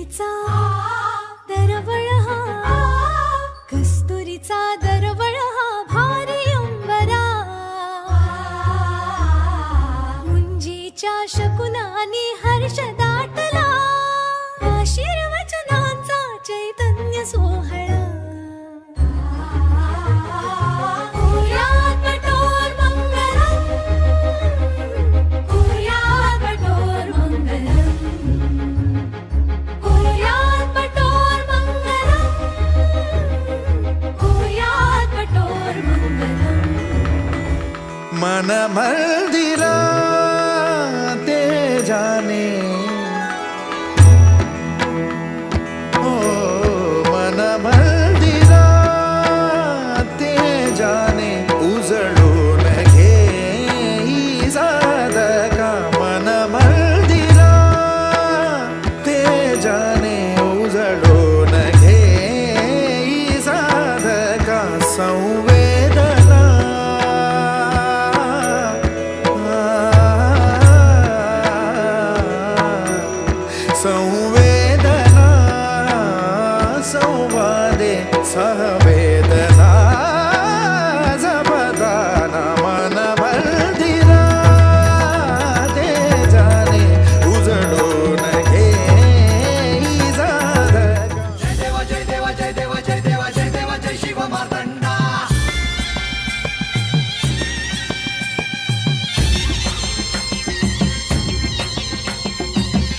कस्तुरीचा दरवळ हा, कस्तुरीचा दरवळ हा भारी अंबरा, मुंजीच्या शकुनानी हर्ष दाटला, आशीर्वचनांचा चैतन्य सोहळा. मन मंदिरा ते जाने, ओ मन मंदिरा ते जाने, उजळून घे साधका. मन मंदिरा ते जाने, उजळून घे साधका. संवेदना संवेदना संवादे सहवेदना जपदाना. मन मंदिरा ते जाने, उजळून घे साधका. जय देवा जय देवा जय देवा जय देवा जय देवा जय शिव मार्तंडा.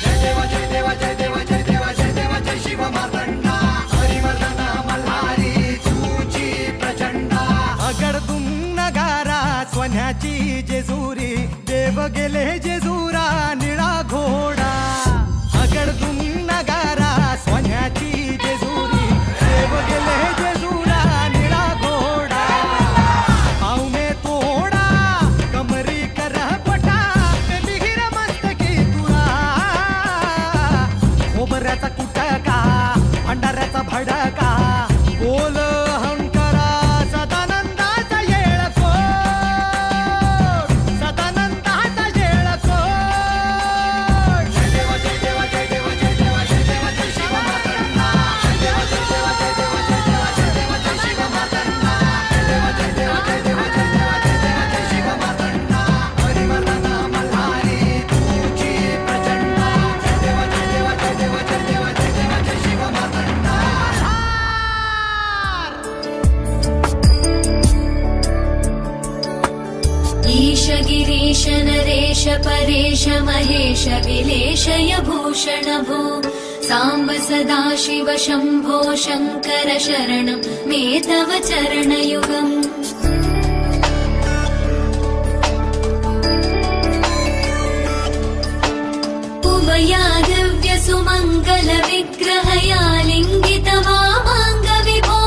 जय देवा जय देवा जय देवा जय देवा जय देवा जय शिव मार्तंडा. हरिवर्धन मल्हारी तुझी प्रचंडा. अगडतून नगारा सोन्याची जेजुरी, देव गेले जेजुरा निळा घोडा. अगडतून नगारा सोन्याची जेजुरी, देव गेले जेजुरा निळा घोडा. पाव में तोडा कमरी कर पटा, मिहिर मस्तकी तुरा. खोबऱ्याचा कुटका भंडाऱ्याचा भडका, बोल अहंकारा सदानंदाचा येळको, सदानंदाचा येळको. जय देवा जय देवा जय देवा जय देवा जय देवा जय शिव मार्तंडा. जय देवा जय देवा जय देवा जय देवा जय देवा जय शिव मार्तंडा. जय देवा जय देवा जय देवा जय देवा जय देवा जय शिव मार्तंडा. हरिवर्धन मल्हारी तुझी प्रचंडा. जय देवा जय देवा जय देवा जय देवा जय देवा जय शिव मार्तंडा. ईश गिरीश नरेश परेश महेश विलेशय भूषण भो, सांब सदा शिव शंभो शंकर शरणं मे तव चरणयुगम्. उमया दिव्य सुमङ्गल विग्रहया लिङ्गित वामाङ्ग विभो,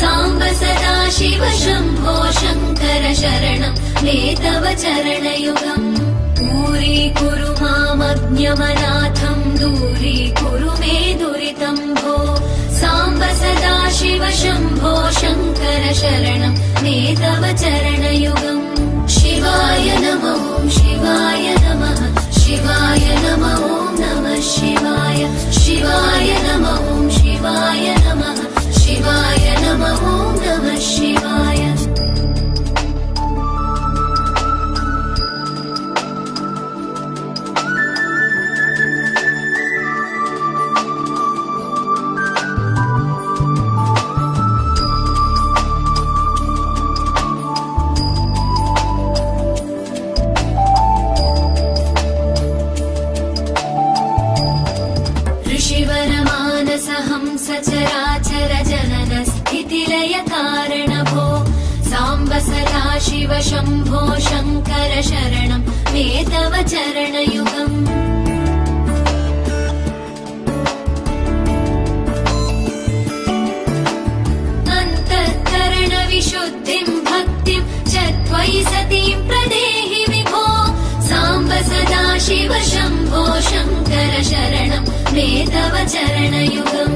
सांब सदा शिव शंभो शंकर शरणं मे तव चरणयुगम्. दूरीकुरु मामज्ञमनाथं, दूरीकुरु मे दुरितं भो, सांब सदा शिव शंभो शंकर शरणं मे तव चरणयुगम्. शिवाय नमः शिवाय नमः शिवाय नमः नमः शिवाय. शिवाय नमः शिवाय नमः शिवाय नमः नमः शिवाय. ऋषिवरमानसहंस चराचर जनन स्थितिलय कारण भो, सांब सदा शिव शंभो शंकर शरणं मे तव चरणयुगम्. अन्तःकरण विशुद्धिं भक्तिं च त्वयि सतीं प्रदेहि विभो, सांब सदा शिव शंभो शंकर शरणं मे तव चरणयुगम्.